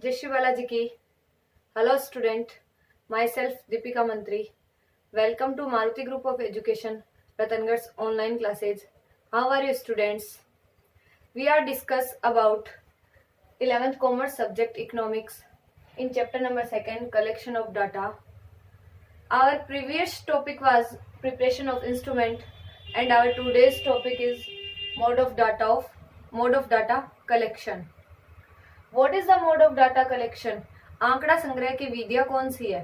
जय श्री बालाजी की। Hello student, myself Deepika Mantri. Welcome to Maruti group of education Ratangarh online classes. How are you students? We are discuss about 11th commerce subject economics in chapter number 2 collection of data. Our previous topic was preparation of instrument and our today's topic is mode of data collection. What is the mode of data collection? आंकड़ा संग्रह की विधियां कौन सी है?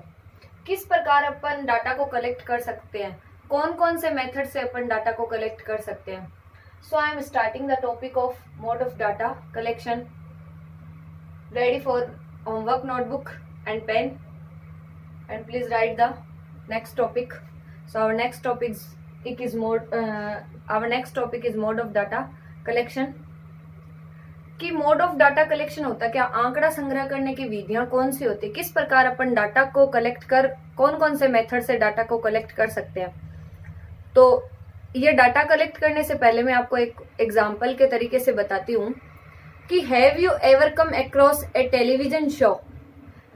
किस प्रकार अपन data को collect कर सकते हैं? कौन कौन से मेथड से अपन डाटा को कलेक्ट कर सकते हैं? So I am starting the topic of mode of data collection. Ready for homework notebook and pen, and please write the next topic. So our next topic is mode of data collection. कि mode of data collection होता क्या? आंकड़ा संग्रह करने की विधियां कौन सी होती है? किस प्रकार अपन डाटा को कलेक्ट कर कौन कौन से मेथड से डाटा को कलेक्ट कर सकते हैं? तो ये डाटा कलेक्ट करने से पहले मैं आपको एक एग्जांपल के तरीके से बताती हूँ कि have you ever come across a television show?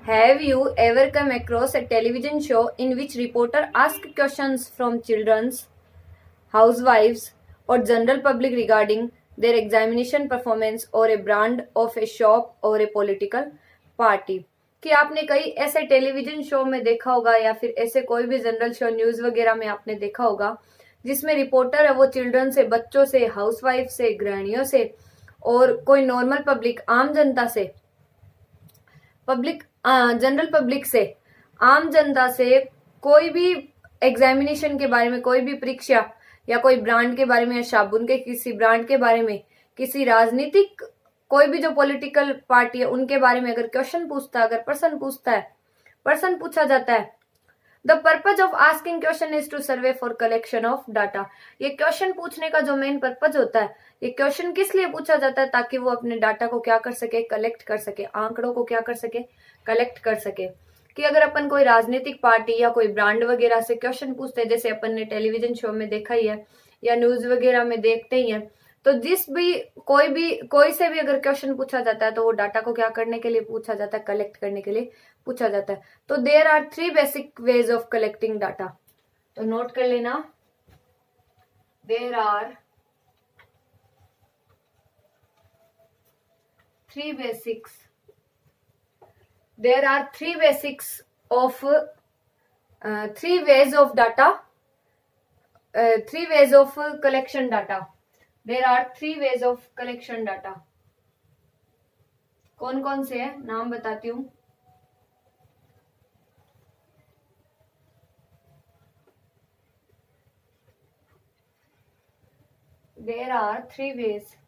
Have you ever come across a television show in which reporter ask questions from childrens, housewifes और general public regarding their examination performance or a brand of a shop or a political party? कि आपने कई ऐसे television show में देखा होगा या फिर ऐसे कोई भी जनरल शो न्यूज वगैरह में आपने देखा होगा जिसमें रिपोर्टर है वो चिल्ड्रन से, बच्चों से, हाउसवाइफ से, गृहिणियों से और कोई नॉर्मल पब्लिक, आम जनता से, जनरल पब्लिक से, आम जनता से कोई भी एग्जामिनेशन के बारे में, कोई भी परीक्षा या कोई ब्रांड के बारे में या साबुन के किसी ब्रांड के बारे में, किसी राजनीतिक कोई भी जो पॉलिटिकल पार्टी है उनके बारे में अगर क्वेश्चन पूछता है, अगर प्रश्न पूछा जाता है, the purpose of asking question is to survey for collection of data. ये क्वेश्चन पूछने का जो मेन पर्पज होता है, ये क्वेश्चन किस लिए पूछा जाता है? ताकि वो अपने डाटा को क्या कर सके, कलेक्ट कर सके, आंकड़ों को क्या कर सके, कलेक्ट कर सके। कि अगर अपन कोई राजनीतिक पार्टी या कोई ब्रांड वगैरह से क्वेश्चन पूछते हैं, जैसे अपन ने टेलीविजन शो में देखा ही है या न्यूज वगैरह में देखते ही हैं, तो कोई से भी अगर क्वेश्चन पूछा जाता है तो वो डाटा को क्या करने के लिए पूछा जाता है? कलेक्ट करने के लिए पूछा जाता है। तो there are 3 basic ways of collecting data. तो नोट कर लेना, there are 3 basics there are 3 basics of 3 ways of data, 3 ways of collection data. There are 3 ways of collection data. कौन कौन से हैं नाम बताती हूँ। There are 3 ways.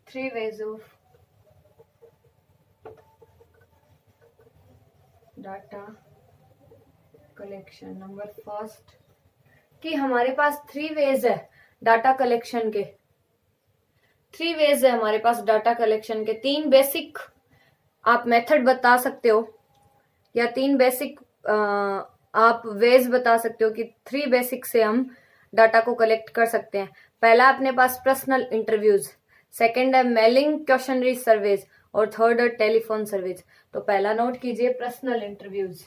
Three ways of data collection. Number first कि हमारे पास 3 वेज है डाटा कलेक्शन के। 3 वेज है हमारे पास डाटा कलेक्शन के। 3 बेसिक आप मेथड बता सकते हो या 3 बेसिक आप वेज बता सकते हो कि 3 बेसिक से हम डाटा को कलेक्ट कर सकते हैं। पहला अपने पास पर्सनल इंटरव्यूज, सेकेंड है मेलिंग क्वेश्चनरी सर्वेज और थर्ड है टेलीफोन सर्वेज। तो पहला नोट कीजिए, personal interviews.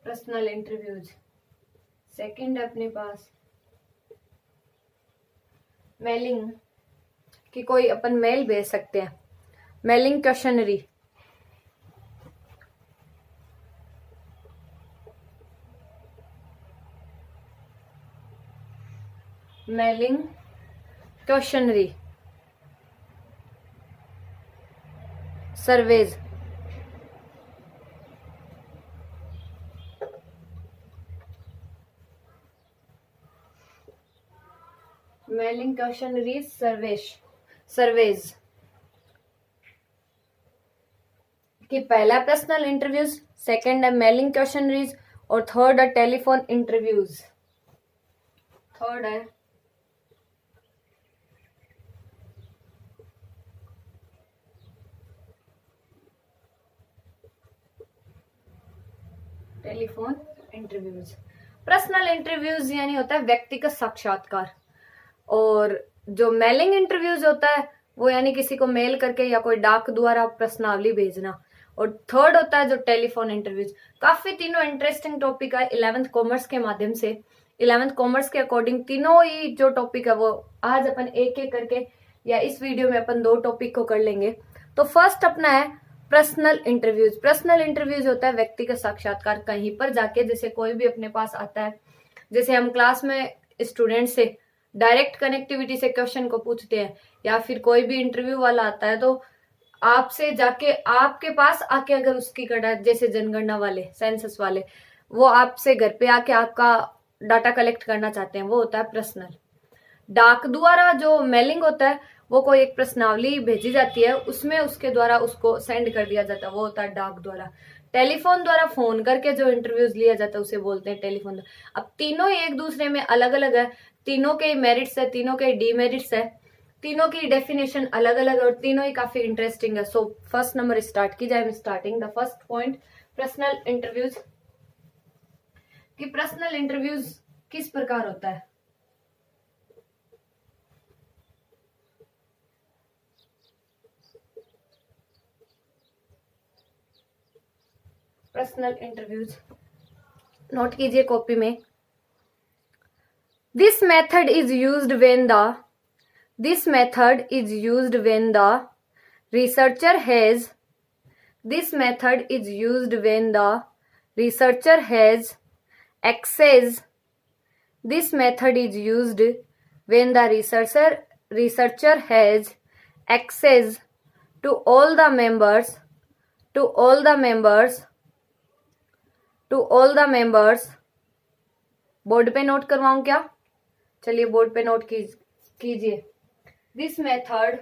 Personal interviews. Second है अपने पास मेलिंग, कि कोई अपन मेल भेज सकते हैं, mailing questionnaire. Mailing questionnaire surveys. Mailing questionnaire surveys कि पहला पर्सनल इंटरव्यूज, सेकेंड है मेलिंग क्वेश्चनरीज और थर्ड है टेलीफोन इंटरव्यूज। थर्ड है टेलीफोन इंटरव्यूज। पर्सनल इंटरव्यूज यानी होता है व्यक्तिगत साक्षात्कार, और जो मेलिंग इंटरव्यूज होता है वो यानी किसी को मेल करके या कोई डाक द्वारा प्रश्नावली भेजना, और थर्ड होता है जो टेलीफोन इंटरव्यूज। काफी तीनों इंटरेस्टिंग टॉपिक है 11th कॉमर्स के माध्यम से। 11th कॉमर्स के अकॉर्डिंग तीनों ही जो टॉपिक है वो आज अपन एक एक करके या इस वीडियो में अपन 2 टॉपिक को कर लेंगे। तो फर्स्ट अपना है पर्सनल इंटरव्यूज। पर्सनल इंटरव्यूज होता है व्यक्तिगत साक्षात्कार, कहीं पर जाके जैसे कोई भी अपने पास आता है, जैसे हम क्लास में स्टूडेंट से डायरेक्ट कनेक्टिविटी से क्वेश्चन को पूछते हैं, या फिर कोई भी इंटरव्यू वाला आता है तो आपसे जाके आपके पास आके अगर उसकी जैसे जनगणना वाले, सेंसस वाले, वो आपसे घर पे आके आपका डाटा कलेक्ट करना चाहते हैं, वो होता है पर्सनल। डाक द्वारा जो मेलिंग होता है वो कोई एक प्रश्नावली भेजी जाती है, उसमें उसके द्वारा उसको सेंड कर दिया जाता है, वो होता है डाक द्वारा। टेलीफोन द्वारा फोन करके जो इंटरव्यूज लिया जाता है उसे बोलते हैं टेलीफोन। अब तीनों ही एक दूसरे में अलग अलग है, तीनों के मेरिट्स है, तीनों के डीमेरिट्स है, तीनों की डेफिनेशन अलग अलग है और तीनों ही काफी इंटरेस्टिंग है। सो फर्स्ट नंबर स्टार्ट की जाए। Starting the first point personal interviews. कि पर्सनल इंटरव्यूज किस प्रकार होता है। पर्सनल इंटरव्यूज नोट कीजिए कॉपी में। This method is used when the researcher has this method is used when the researcher has access. This method is used when the researcher has access to all the members board पे note करवाऊं क्या? चलिए board पे note कीजिए। This method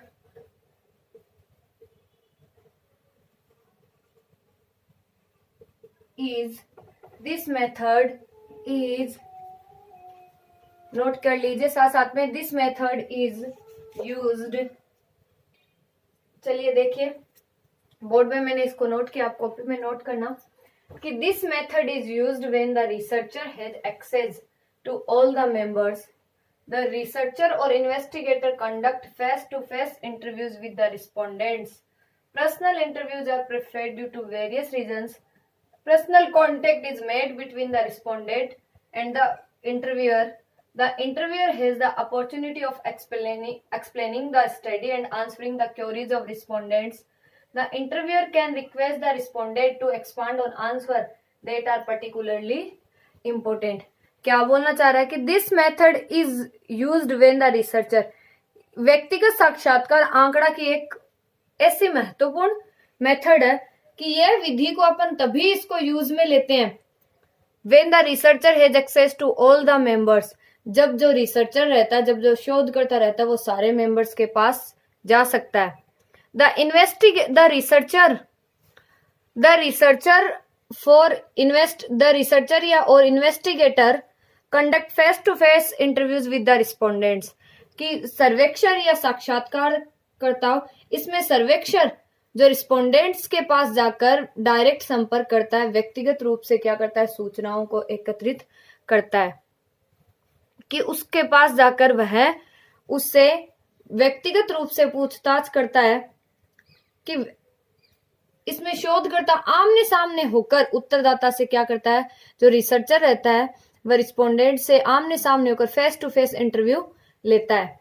is note कर लीजिए साथ साथ में। दिस मेथड इज यूज्ड, चलिए देखिए बोर्ड में मैंने इसको नोट किया, आप कॉपी में नोट करना कि this method is used when the researcher has access to all the members. The researcher or investigator conduct face-to-face interviews with the respondents. Personal interviews are preferred due to various reasons. Personal contact is made between the respondent and the interviewer. The interviewer has the opportunity of explaining the study and answering the queries of respondents. The interviewer can request the respondent to expand on answers that are particularly important. क्या बोलना चाह रहा है कि this method is used when the researcher, व्यक्तिगत साक्षात्कार आंकड़ा की एक ऐसी महत्वपूर्ण मेथड है कि यह विधि को अपन तभी इसको यूज में लेते हैं when the researcher has access to all the members, जब जो रिसर्चर रहता है, जब जो शोधकर्ता रहता है वो सारे मेंबर्स के पास जा सकता है। द रिसर्चर या और investigator conduct face to face interviews with the respondents. कि सर्वेक्षण या साक्षात्कारकर्ता, इसमें सर्वेक्षण जो रिस्पोंडेंट्स के पास जाकर डायरेक्ट संपर्क करता है, व्यक्तिगत रूप से क्या करता है, सूचनाओं को एकत्रित करता है, कि उसके पास जाकर वह उससे व्यक्तिगत रूप से पूछताछ करता है। कि इसमें शोधकर्ता आमने सामने होकर उत्तरदाता से क्या करता है, जो रिसर्चर रहता है वह रिस्पोंडेंट से आमने सामने होकर फेस टू फेस इंटरव्यू लेता है।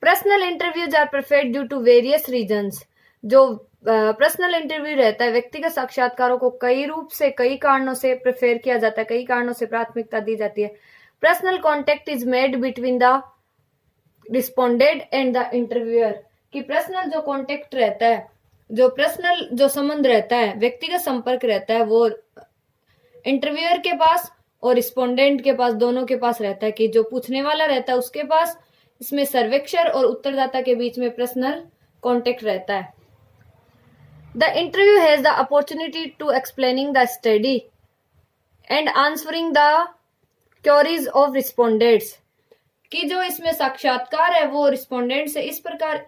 Personal interviews are preferred due to various reasons. जो पर्सनल इंटरव्यू रहता है, व्यक्तिगत साक्षात्कारों को कई रूप से, कई कारणों से प्रेफर किया जाता है, कई कारणों से प्राथमिकता दी जाती है। Personal contact is made between the respondent and the interviewer. कि पर्सनल जो कॉन्टेक्ट रहता है, जो पर्सनल जो संबंध रहता है, व्यक्तिगत संपर्क रहता है, वो इंटरव्यूअर के पास और रिस्पोंडेंट के पास, दोनों के पास रहता है। कि जो पूछने वाला रहता है उसके पास, इसमें सर्वेक्षण और उत्तरदाता के बीच में पर्सनल कॉन्टेक्ट रहता है। The interview has the opportunity to explaining the study and answering the queries of respondents. कि जो इसमें साक्षात्कार है वो रिस्पोंडेंट से इस प्रकार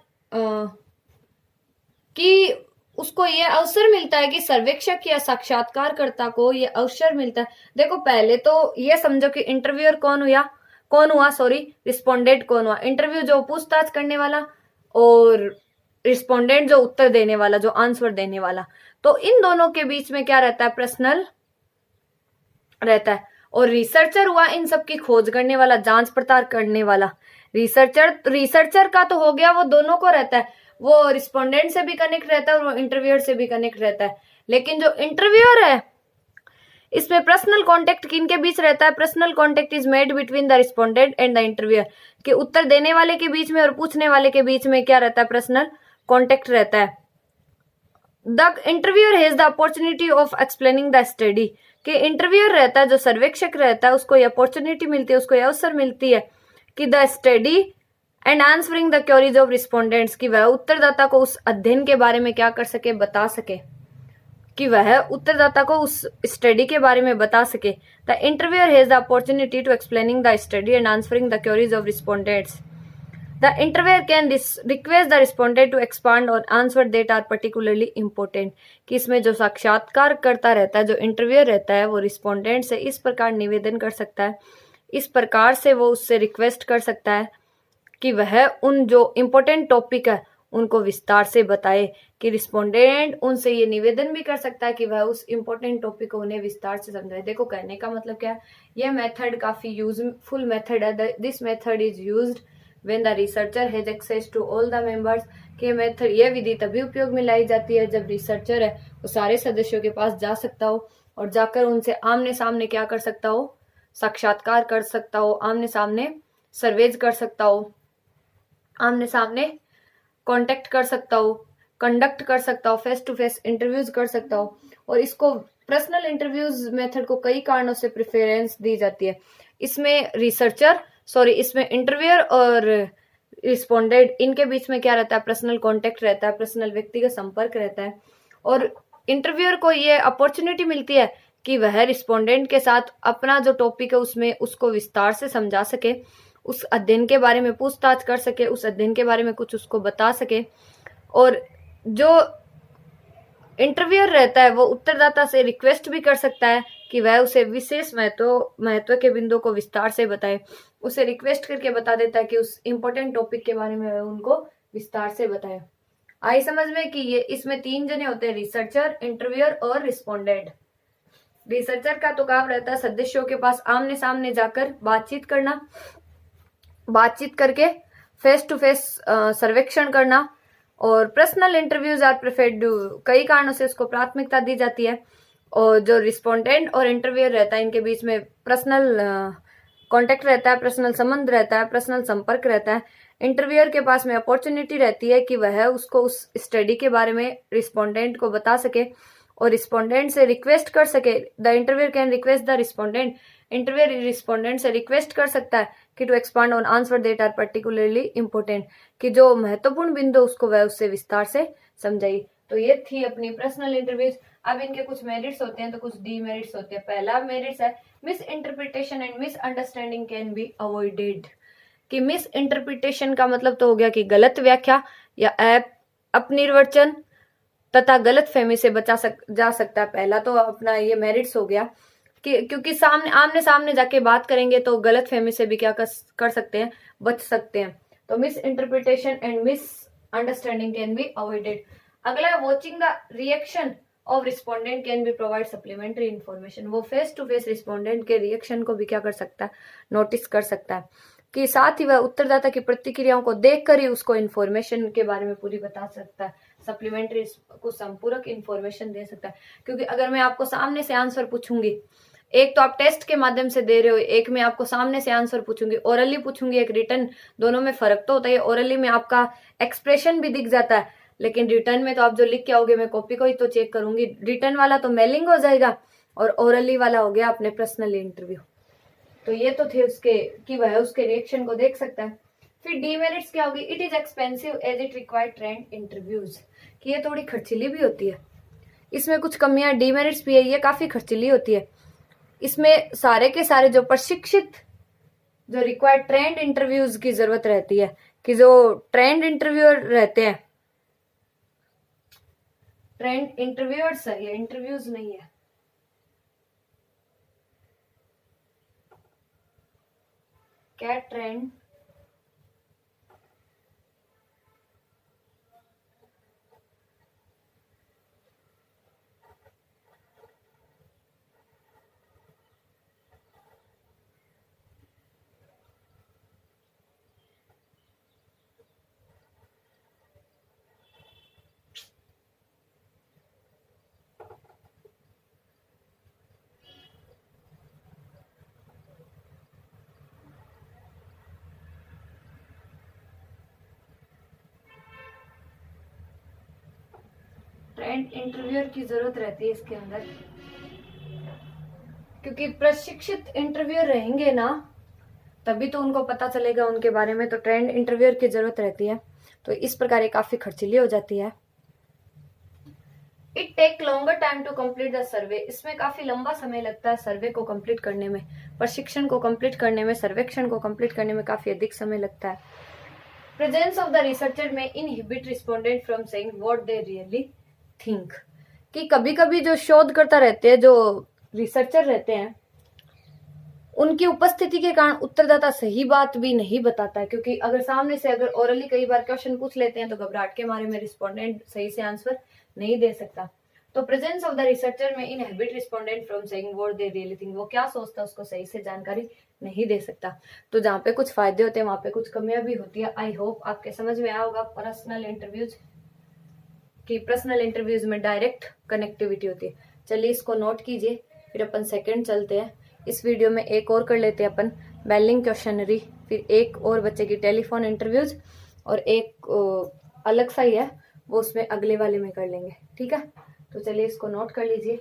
कि उसको ये अवसर मिलता है कि सर्वेक्षक या साक्षात्कारकर्ता को ये अवसर मिलता है। देखो पहले तो ये समझो कि इंटरव्यूअर कौन हुआ सॉरी, रिस्पोंडेंट कौन हुआ। इंटरव्यू जो पूछताछ करने वाला, और रिस्पोंडेंट जो उत्तर देने वाला, जो आंसर देने वाला। तो इन दोनों के बीच में क्या रहता है, पर्सनल रहता है। और रिसर्चर हुआ इन सब की खोज करने वाला, जांच पड़ताल करने वाला। रिसर्चर का तो हो गया, वो दोनों को रहता है, वो रिस्पोंडेंट से भी कनेक्ट रहता है और वो इंटरव्यूअर से भी कनेक्ट रहता है। लेकिन जो इंटरव्यूअर है, इसमें पर्सनल कॉन्टेक्ट किनके बीच रहता है, personal contact is made between the respondent and the interviewer, कि उत्तर देने वाले के बीच में और पूछने वाले के बीच में क्या रहता है, पर्सनल कॉन्टेक्ट रहता है। The interviewer has the opportunity of explaining the study, कि इंटरव्यूअर रहता है, जो सर्वेक्षक रहता है, उसको ये अपॉर्चुनिटी मिलती है, उसको ये अवसर मिलती है कि the study and answering the queries of respondents, कि वह उत्तरदाता को उस अध्ययन के बारे में क्या कर सके, बता सके, कि वह उत्तरदाता को उस स्टडी के बारे में बता सके। The interviewer has the opportunity to explaining the study and answering the queries of respondents. The interviewer can request the respondent to expand on answer that are particularly important, कि इसमें जो साक्षात्कार करता रहता है, जो इंटरव्यूअर रहता है, वो रिस्पोंडेंट से इस प्रकार निवेदन कर सकता है, इस प्रकार से वो उससे रिक्वेस्ट कर सकता है कि वह उन जो इम्पोर्टेंट टॉपिक है उनको विस्तार से बताए, कि रिस्पोंडेंट उनसे ये निवेदन भी कर सकता है कि वह उस इम्पोर्टेंट टॉपिक को उन्हें विस्तार से समझाए। देखो कहने का मतलब क्या है, यह मेथड काफी यूजफुल मेथड है। This method is used when the researcher has access to all the members, के मेथड, यह विधि तभी उपयोग में लाई जाती है जब रिसर्चर है वो सारे सदस्यों के पास जा सकता हो और जाकर उनसे आमने सामने क्या कर सकता हो, साक्षात्कार कर सकता हो, आमने सामने सर्वेज कर सकता हो, आमने सामने कांटेक्ट कर सकता हो, कंडक्ट कर सकता हो, फेस टू फेस इंटरव्यूज कर सकता हो। और इसको पर्सनल इंटरव्यूज मेथड को कई कारणों से प्रेफरेंस दी जाती है। इसमें इंटरव्यूअर और रिस्पोंडेंट, इनके बीच में क्या रहता है, पर्सनल कांटेक्ट रहता है, पर्सनल व्यक्तिगत संपर्क रहता है। और इंटरव्यूअर को ये अपॉर्चुनिटी मिलती है कि वह रिस्पोंडेंट के साथ अपना जो टॉपिक है उसमें उसको विस्तार से समझा सके, उस अध्ययन के बारे में पूछताछ कर सके, उस अध्ययन के बारे में कुछ उसको बता सके। और जो इंटरव्यूअर रहता है वो उत्तरदाता से रिक्वेस्ट भी कर सकता है कि वह उसे विशेष महत्व के बिंदु को विस्तार से बताए, उसे रिक्वेस्ट करके बता देता है कि उस इम्पोर्टेंट टॉपिक के बारे में वह उनको विस्तार से बताए। आई समझ में कि ये इसमें 3 जने होते हैं, रिसर्चर, इंटरव्यूअर और रिस्पोंडेंट। रिसर्चर का तो काम रहता है सदस्यों के पास आमने सामने जाकर बातचीत करना, बातचीत करके फेस टू फेस सर्वेक्षण करना। और पर्सनल इंटरव्यूज आर प्रेफर्ड, कई कारणों से उसको प्राथमिकता दी जाती है। और जो रिस्पोंडेंट और इंटरव्यूअर रहता है, इनके बीच में पर्सनल कांटेक्ट रहता है, पर्सनल संबंध रहता है, पर्सनल संपर्क रहता है। इंटरव्यूअर के पास में अपॉर्चुनिटी रहती है कि वह उसको उस स्टडी के बारे में रिस्पोंडेंट को बता सके और रिस्पोंडेंट से रिक्वेस्ट कर सके। The interviewer can request the respondent, interviewer respondent से रिक्वेस्ट कर सकता है कि to expand on answer that are particularly important, कि जो महत्वपूर्ण बिंदु उसको वह उससे विस्तार से समझाई। तो ये थी अपनी पर्सनल इंटरव्यूज। अब इनके कुछ मेरिट्स होते हैं तो कुछ डीमेरिट्स होते हैं। पहला मेरिट्स है miss interpretation and misunderstanding can be avoided, कि मिस इंटरप्रिटेशन का मतलब तो हो गया कि गलत व्याख्या या अपनिर्वचन तथा गलत फहमी से जा सकता है। पहला तो अपना ये मेरिट्स हो गया कि क्योंकि आमने सामने जाके बात करेंगे तो गलत फहमी से भी क्या कर सकते हैं, बच सकते हैं। तो misinterpretation and misunderstanding can be avoided. अगला, watching the reaction of respondent can be provide supplementary information, वो फेस टू फेस रिस्पोंडेंट के रिएक्शन को भी क्या कर सकता है, नोटिस कर सकता है, कि साथ ही वह उत्तरदाता की प्रतिक्रियाओं को देखकर ही उसको इन्फॉर्मेशन के बारे में पूरी बता सकता है, सप्लीमेंट्री को संपूरक इन्फॉर्मेशन दे सकता है। क्योंकि अगर मैं आपको सामने से आंसर पूछूंगी, एक तो आप टेस्ट के माध्यम से दे रहे हो, एक में आपको सामने से आंसर पूछूंगी, ओरली पूछूंगी, एक रिटर्न, दोनों में फर्क तो होता है। ओरली में आपका एक्सप्रेशन भी दिख जाता है, लेकिन रिटर्न में तो आप जो लिख के आओगे मैं कॉपी को ही तो चेक करूंगी। रिटर्न वाला तो मेलिंग हो जाएगा और ओरली वाला हो गया अपने पर्सनल इंटरव्यू। तो ये तो थे उसके कि वह उसके रिएक्शन को देख सकता है। फिर डीमेरिट्स क्या होगी, it is expensive as it require trained interviews, कि ये थोड़ी खर्चीली भी होती है। इसमें कुछ कमियां, डीमेरिट्स भी है, ये काफी खर्चीली होती है। इसमें सारे के सारे जो प्रशिक्षित, जो रिक्वायर्ड ट्रेंड इंटरव्यूज की जरूरत रहती है, कि जो ट्रेंड इंटरव्यूअर रहते हैं ट्रेंड इंटरव्यूअर्स है, ये इंटरव्यूज नहीं है। क्या ट्रेंड ट्रेंड इंटरव्यूअर की जरूरत रहती है इसके अंदर, क्योंकि प्रशिक्षित इंटरव्यूअर रहेंगे ना तभी तो उनको पता चलेगा उनके बारे में। तो ट्रेंड इंटरव्यूअर की जरूरत रहती है, तो इस प्रकार ये काफी खर्चीली हो जाती है। It take longer time to complete the survey, इसमें काफी लंबा समय लगता है सर्वे को कंप्लीट करने में, प्रशिक्षण को कंप्लीट करने में, सर्वेक्षण को कंप्लीट करने में काफी अधिक समय लगता है। प्रेजेंस ऑफ द रिसर्चर में inhibit respondent from saying what they really think, कि कभी कभी जो शोधकर्ता रहते हैं, जो रिसर्चर रहते हैं, उनकी उपस्थिति के कारण उत्तरदाता सही बात भी नहीं बताता है, क्योंकि अगर सामने से अगर ओरली कई बार क्वेश्चन पूछ लेते हैं तो घबराहट के मारे में रिस्पोंडेंट सही से आंसर नहीं दे सकता। तो प्रेजेंस ऑफ द रिसर्चर में inhibit respondent from saying what they really think, वो क्या सोचता है उसको सही से जानकारी नहीं दे सकता। तो जहाँ पे कुछ फायदे होते हैं वहां पे कुछ कमियां भी होती है। आई होप आपके समझ में आया होगा पर्सनल इंटरव्यूज की, पर्सनल इंटरव्यूज में डायरेक्ट कनेक्टिविटी होती है। चलिए इसको नोट कीजिए, फिर अपन सेकंड चलते हैं। इस वीडियो में एक और कर लेते हैं अपन बेलिंग क्वेश्चनरी, फिर एक और बच्चे की टेलीफोन इंटरव्यूज, और एक अलग सा ही है वो उसमें अगले वाले में कर लेंगे, ठीक है। तो चलिए इसको नोट कर लीजिए,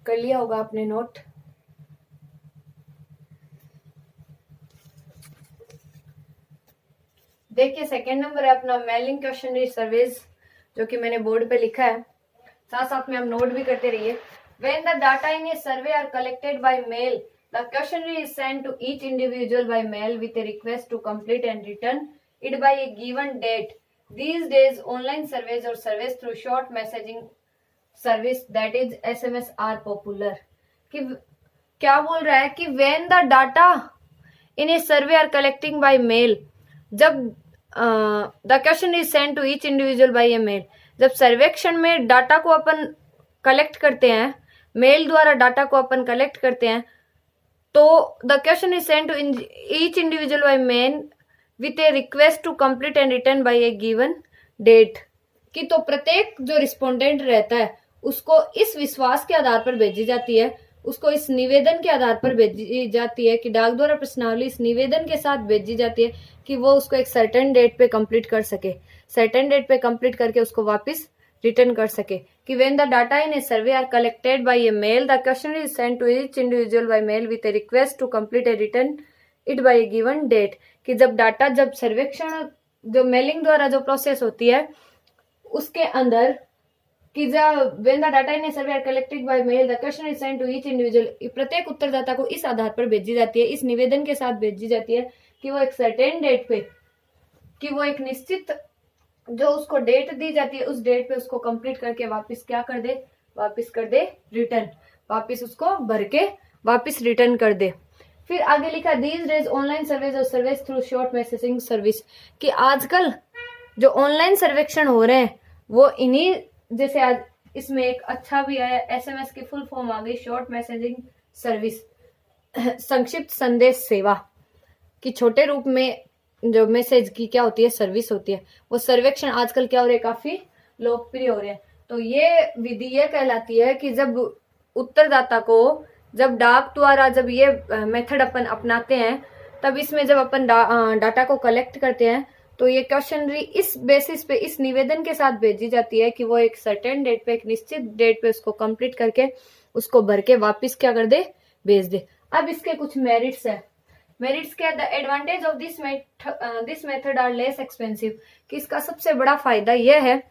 कर लिया होगा आपने नोट। देखिए सेकंड नंबर है अपना मेलिंग क्वेश्चनरी सर्वेज, जो कि मैंने बोर्ड पे लिखा है, साथ साथ में हम नोट भी करते रहिए। When the data in a survey are collected by mail, the questionnaire is sent to each individual by mail with a request to complete and return it by a given date. These days, online surveys or surveys through short messaging service, that is SMS, are popular. कि क्या बोल रहा है कि when the data in a survey are collecting by mail, जब the question is sent to each individual by a mail, जब सर्वेक्षण में डाटा को अपन कलेक्ट करते हैं, मेल द्वारा डाटा को अपन कलेक्ट करते हैं, तो the question is sent to each individual by mail with a request to complete and return by a given date, कि तो प्रत्येक जो रिस्पोंडेंट रहता है उसको इस विश्वास के आधार पर भेजी जाती है, उसको इस निवेदन के आधार पर भेजी जाती है कि डाक द्वारा प्रश्नावली इस निवेदन के साथ भेजी जाती है कि वो उसको एक सर्टेन डेट पे कंप्लीट कर सके, सर्टेन डेट पे कंप्लीट करके उसको वापस रिटर्न कर सके। कि when the data in a survey are collected by a mail, the questionnaire is sent to each individual by mail with a request to complete and return it by a given date, कि जब data, जब सर्वेक्षण जो mailing द्वारा जो process होती है उसके अंदर, कि जब when the data in a survey are collected by mail, the questionnaire is sent to each individual, प्रत्येक उत्तरदाता को इस आधार पर भेजी जाती है, इस निवेदन के साथ भेजी जाती है कि वो एक सर्टेन डेट पे, कि वो एक निश्चित जो उसको डेट दी जाती है उस डेट पे उसको कंप्लीट करके वापस क्या कर दे, वापस कर दे रिटर्न, वापस उसको भर के वापस रिटर्न कर दे। फिर आगे लिखा दीज डेज ऑनलाइन सर्वेज और surveys through short messaging service, कि आजकल जो ऑनलाइन सर्वेक्षण हो रहे हैं वो इन्हीं, जैसे आज इसमें एक अच्छा भी आया SMS की फुल फॉर्म आ गई शॉर्ट मैसेजिंग सर्विस, संक्षिप्त संदेश सेवा, कि छोटे रूप में जो मैसेज की क्या होती है, सर्विस होती है। वो सर्वेक्षण आजकल क्या हो रहे हैं, काफी लोकप्रिय हो रहे हैं। तो ये विधि ये कहलाती है कि जब उत्तरदाता को, जब डाक द्वारा जब ये मेथड अपन अपनाते हैं, तब इसमें जब अपन डाटा को कलेक्ट करते हैं तो ये क्वेश्चनरी इस बेसिस पे, इस निवेदन के साथ भेजी जाती है कि वो एक सर्टेन डेट पे, एक निश्चित डेट पे उसको कंप्लीट करके उसको भर के वापिस क्या कर दे, भेज दे। अब इसके कुछ मेरिट्स है। मेरिट्स क्या, the advantage of this method are less expensive, कि इसका सबसे बड़ा फायदा यह है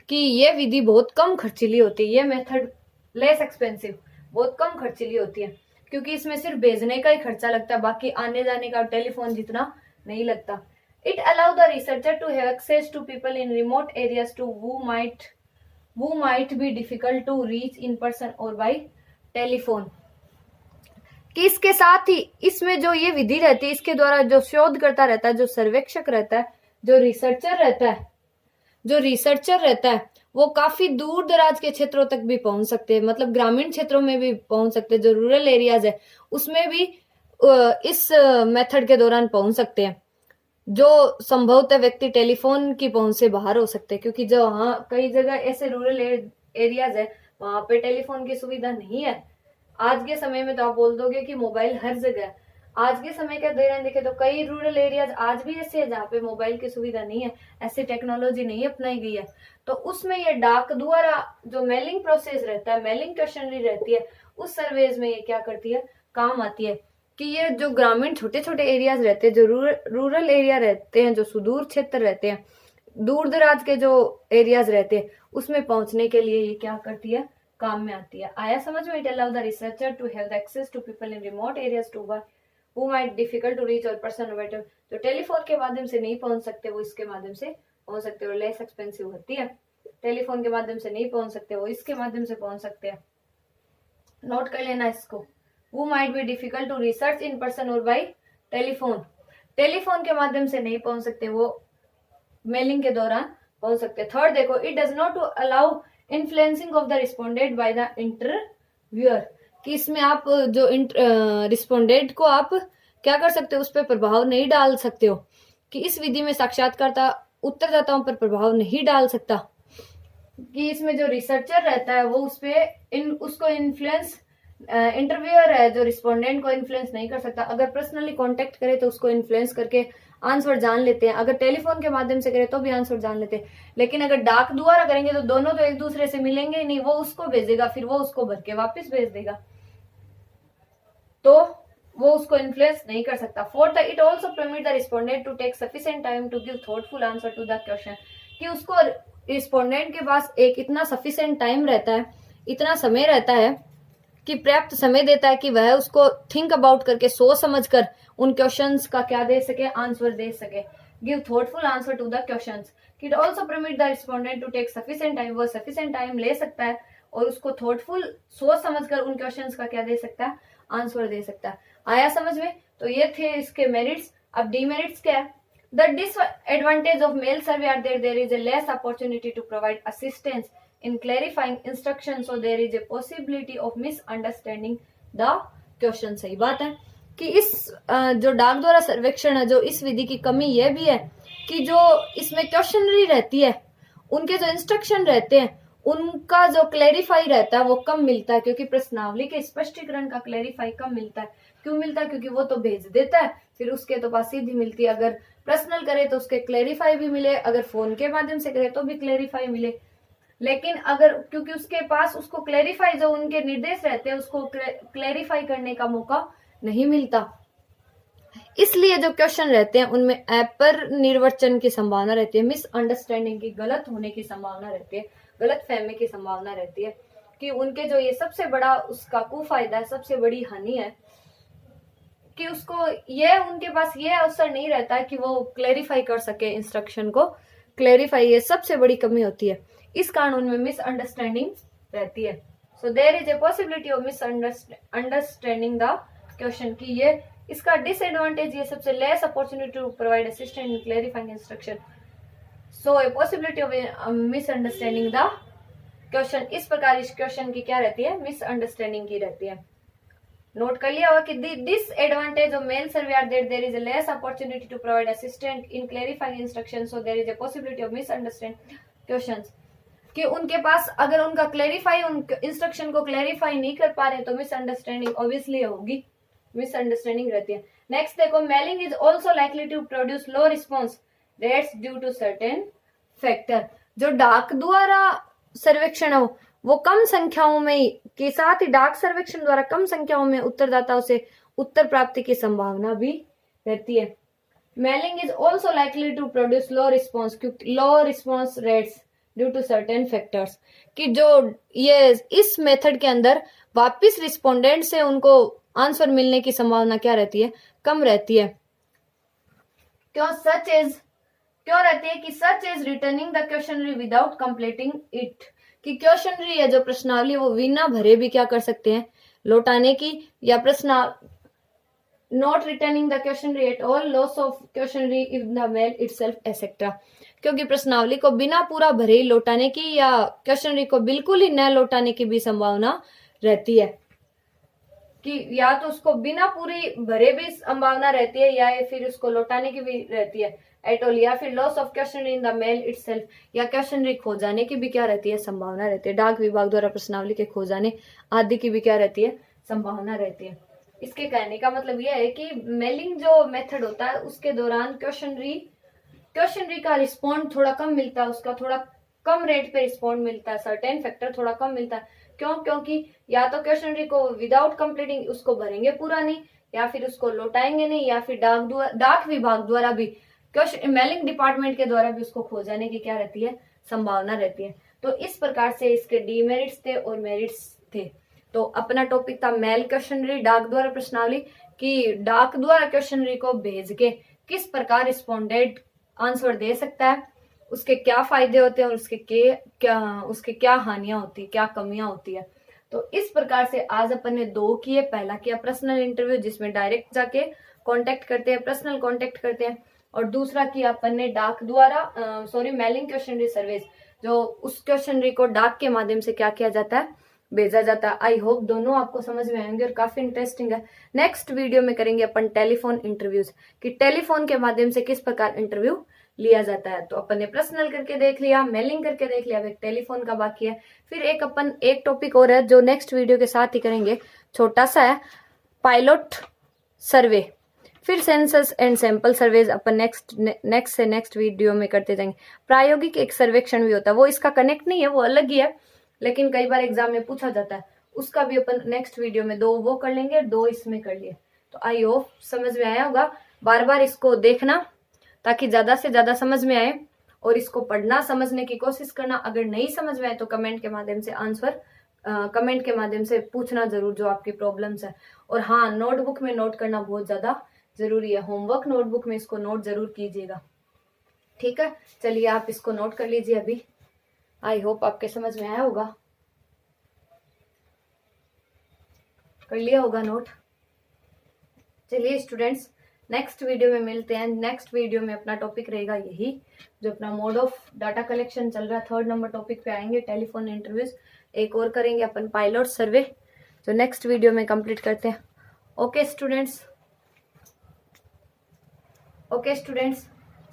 कि ये विधि बहुत कम खर्चीली होती है। ये मेथड लेस एक्सपेंसिव, बहुत कम खर्चीली होती है, क्योंकि इसमें सिर्फ भेजने का ही खर्चा लगता है, बाकी आने जाने का टेलीफोन जितना नहीं लगता। It allow the researcher to have access to people in remote areas to who might be difficult to reach in person or by telephone. कि इसके साथ ही इसमें जो ये विधि रहती है, इसके द्वारा जो शोधकर्ता रहता है, जो सर्वेक्षक रहता है, जो रिसर्चर रहता है वो काफी दूर दराज के क्षेत्रों तक भी पहुंच सकते हैं, मतलब ग्रामीण क्षेत्रों में भी पहुंच सकते हैं, जो रूरल एरियाज है उसमें भी इस मेथड के दौरान पहुंच सकते हैं, जो संभवतः व्यक्ति टेलीफोन की पहुंच से बाहर हो सकते हैं, क्योंकि जो हाँ कई जगह ऐसे रूरल एरियाज है वहां पे टेलीफोन की सुविधा नहीं है। आज के समय में तो आप बोल दोगे कि मोबाइल हर जगह है। आज के समय के दौरान देखे तो कई रूरल एरियाज आज भी ऐसे है जहाँ पे मोबाइल की सुविधा नहीं है, ऐसी टेक्नोलॉजी नहीं अपनाई गई है। तो उसमें ये डाक द्वारा जो मेलिंग प्रोसेस रहता है, मेलिंग क्वेश्चनरी रहती है, उस सर्वेज में ये क्या करती है, काम आती है। कि ये जो ग्रामीण छोटे छोटे एरियाज रहते हैं, जो रूरल एरिया रहते हैं, जो सुदूर क्षेत्र रहते हैं, दूर दराज के जो एरियाज रहते हैं, उसमें पहुंचने के लिए ये क्या करती है, काम में आती है। आया समझ में? It allow the researcher to have the access to people in remote areas to who might difficult to reach और पर्सन बेटर, जो टेलीफोन के माध्यम से नहीं पहुंच सकते वो इसके माध्यम से पहुंच सकते, और लेस एक्सपेंसिव होती है। टेलीफोन के माध्यम से नहीं पहुंच सकते वो इसके माध्यम से पहुंच सकते हैं। नोट कर लेना इसको। Who might be difficult to research in person or by telephone, telephone के माध्यम से नहीं पहुंच सकते वो मेलिंग के दौरान पहुंच सकते। थर्ड देखो, it does not allow influencing of the respondent by the interviewer, कि इसमें आप जो रिस्पोंडेंट को आप क्या कर सकते हो, उस पर प्रभाव नहीं डाल सकते हो, कि इस विधि में साक्षात्कारता उत्तरदाताओं पर प्रभाव नहीं डाल सकता, कि इसमें जो रिसर्चर रहता है वो उस पे उसको इन्फ्लुएंस, इंटरव्यूअर है जो रिस्पोंडेंट को इन्फ्लुएंस नहीं कर सकता। अगर पर्सनली कांटेक्ट करे तो उसको इन्फ्लुएंस करके आंसर जान लेते हैं, अगर टेलीफोन के माध्यम से करे तो भी आंसर जान लेते हैं, लेकिन अगर डाक द्वारा करेंगे तो दोनों तो एक दूसरे से मिलेंगे ही नहीं, वो उसको भेजेगा फिर वो उसको भर के वापस भेज देगा, तो वो उसको इन्फ्लुएंस नहीं कर सकता। Fourth, it also permit the respondent to take sufficient time to give thoughtful answer to the question, कि उसको रिस्पोंडेंट के पास एक इतना सफिशिएंट टाइम रहता है, इतना समय रहता है कि पर्याप्त समय देता है कि वह उसको थिंक अबाउट करके सोच समझ कर उन क्वेश्चंस का क्या दे सके, आंसर दे सके, give thoughtful answer to the questions. It also permit the respondent to take sufficient time, वो सफिशिएंट टाइम ले सकता है और उसको थॉटफुल सोच समझ कर उन क्वेश्चंस का क्या दे सकता है, आंसर दे सकता है। आया समझ में? तो ये थे इसके मेरिट्स। अब डीमेरिट्स क्या है? The disadvantage of mail survey are there is a less opportunity to provide assistance in clarifying instructions, so there is a possibility of misunderstanding the question। सही बात है कि इस जो डाक द्वारा सर्वेक्षण है, जो इस विधि की कमी यह भी है कि जो इसमें क्वेश्चनरी रहती है, उनके जो इंस्ट्रक्शन रहते हैं उनका जो क्लैरिफाई रहता है वो कम मिलता है, क्योंकि प्रश्नावली के स्पष्टीकरण का क्लैरिफाई कम मिलता है। क्यों मिलता है? क्योंकि वो तो भेज देता है, फिर उसके तो पास सीधी मिलती है। अगर पर्सनल करे तो उसके क्लैरिफाई भी मिले, अगर फोन के माध्यम से करे तो भी क्लैरिफाई मिले, लेकिन अगर क्योंकि उसके पास उसको क्लैरिफाई, जो उनके निर्देश रहते हैं उसको क्लैरिफाई करने का मौका नहीं मिलता, इसलिए जो क्वेश्चन रहते हैं उनमें अपर निर्वचन की संभावना रहती है, मिसअंडरस्टैंडिंग की, गलत होने की संभावना रहती है, गलत फहमी की संभावना रहती है, कि उनके जो ये सबसे बड़ा उसका कुफायदा है, सबसे बड़ी हानि है कि उसको ये उनके पास ये अवसर नहीं रहता है कि वो क्लैरिफाई कर सके, इंस्ट्रक्शन को क्लैरिफाई, ये सबसे बड़ी कमी होती है। इस कारण उनमें मिसअंडरस्टैंडिंग रहती है। So there is a possibility of misunderstanding the question, की ये इसका डिसएडवांटेज, ये सबसे less opportunity to provide assistant in clarifying instruction, so a possibility of misunderstanding the question. इस प्रकार इस क्वेश्चन की क्या रहती है, मिसअंडरस्टैंडिंग की रहती है। नोट कर लिया होगा कि disadvantage of mail survey are that there is a less opportunity to provide assistant in clarifying instruction, so there is a possibility of misunderstanding questions, कि उनके पास अगर उनका क्लैरिफाई, उन इंस्ट्रक्शन को क्लैरिफाई नहीं कर पा रहे तो मिसअंडरस्टैंडिंग ऑब्वियसली होगी, मिसअंडरस्टैंडिंग रहती है। नेक्स्ट देखो, mailing is also likely to produce low response rates due to certain factor. जो डाक द्वारा सर्वेक्षण हो वो कम संख्याओं में के साथ ही डाक सर्वेक्षण द्वारा कम संख्याओं में उत्तरदाताओं से उत्तर प्राप्ति की संभावना भी रहती है। Mailing is also likely to produce low response, क्योंकि low response rates due to certain factors, कि जो ये इस मेथड के अंदर वापिस रिस्पोंडेंट से उनको आंसर मिलने की संभावना क्या रहती है, कम रहती है। क्यों रहती है कि such is returning the questionnaire without completing it, कि क्वेश्चनरी है जो प्रश्नावली वो बिना भरे भी क्या कर सकते हैं, लौटाने की, या प्रश्न not returning the questionnaire at all, loss of questionnaire in the mail itself etcetera, क्योंकि प्रश्नावली को बिना पूरा भरे ही लौटाने की या क्वेश्चनरी को बिल्कुल ही न लौटाने की भी संभावना रहती है, कि या तो उसको बिना पूरी भरे भी संभावना रहती है या फिर उसको लौटाने की भी रहती है एट ऑल, या फिर loss of questionnaire in the mail itself, या क्वेश्चनरी खो जाने की भी क्या रहती है, संभावना रहती है। डाक विभाग द्वारा प्रश्नावली के खो जाने आदि की भी क्या रहती है, संभावना रहती है। इसके कहने का मतलब यह है कि मेलिंग जो मेथड होता है उसके दौरान क्वेश्चनरी का रिस्पॉन्ड थोड़ा कम मिलता है, उसका थोड़ा कम रेट पे रिस्पॉन्ड मिलता है, सर्टेन फैक्टर थोड़ा कम मिलता है। क्यों? क्योंकि या तो क्वेश्चनरी को विदाउट कंप्लीटिंग उसको भरेंगे पूरा नहीं, या फिर उसको लौटाएंगे नहीं, या फिर डाक विभाग द्वारा भी, क्वेश्चन मेलिंग डिपार्टमेंट के द्वारा भी उसको खो जाने की क्या रहती है, संभावना रहती है। तो इस प्रकार से इसके डीमेरिट्स थे और मेरिट्स थे। तो अपना टॉपिक था मेल क्वेश्चनरी, डाक द्वारा प्रश्नावली, कि डाक द्वारा क्वेश्चनरी को भेज के किस प्रकार रिस्पोंडेंट आंसर दे सकता है, उसके क्या फायदे होते हैं और उसके क्या हानियां होती है, क्या कमियां होती है। तो इस प्रकार से आज अपन ने दो किए। पहला किया पर्सनल इंटरव्यू जिसमें डायरेक्ट जाके कांटेक्ट करते हैं, पर्सनल कांटेक्ट करते हैं, और दूसरा किया अपन ने डाक द्वारा मेलिंग क्वेश्चनरी सर्विस, जो उस क्वेश्चनरी को डाक के माध्यम से क्या किया जाता है, भेजा जाता है। आई होप दोनों आपको समझ में आएंगे और काफी इंटरेस्टिंग है। नेक्स्ट वीडियो में करेंगे अपन टेलीफोन इंटरव्यूज, कि टेलीफोन के माध्यम से किस प्रकार इंटरव्यू लिया जाता है। तो अपन ने पर्सनल करके देख लिया, मेलिंग करके देख लिया, एक टेलीफोन का बाकी है। फिर एक टॉपिक और है जो नेक्स्ट वीडियो के साथ ही करेंगे, छोटा सा है, पायलट सर्वे। फिर census and sample surveys upon next video में करते जाएंगे। प्रायोगिक एक सर्वेक्षण भी होता है, वो इसका कनेक्ट नहीं है, वो अलग ही है, लेकिन कई बार एग्जाम में पूछा जाता है, उसका भी अपन नेक्स्ट वीडियो में दो वो कर लेंगे, दो इसमें कर लिए। तो आई होप समझ में आया होगा। बार बार इसको देखना ताकि ज्यादा से ज्यादा समझ में आए, और इसको पढ़ना समझने की कोशिश करना। अगर नहीं समझ में आए तो कमेंट के माध्यम से कमेंट के माध्यम से पूछना जरूर जो आपकी प्रॉब्लम्स है। और हाँ, नोटबुक में नोट करना बहुत ज्यादा जरूरी है, होमवर्क नोटबुक में इसको नोट जरूर कीजिएगा, ठीक है। चलिए आप इसको नोट कर लीजिए अभी। आई होप आपके समझ में आया होगा, कर लिया होगा नोट। चलिए स्टूडेंट्स, नेक्स्ट वीडियो में मिलते हैं। नेक्स्ट वीडियो में अपना टॉपिक रहेगा यही, जो अपना मोड ऑफ डाटा कलेक्शन चल रहा है, 3rd नंबर टॉपिक पे आएंगे, टेलीफोन इंटरव्यूज। एक और करेंगे अपन पायलट सर्वे, जो नेक्स्ट वीडियो में कंप्लीट करते हैं। ओके स्टूडेंट्स,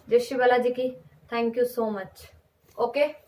जय श्री बालाजी की, thank you so much. Okay.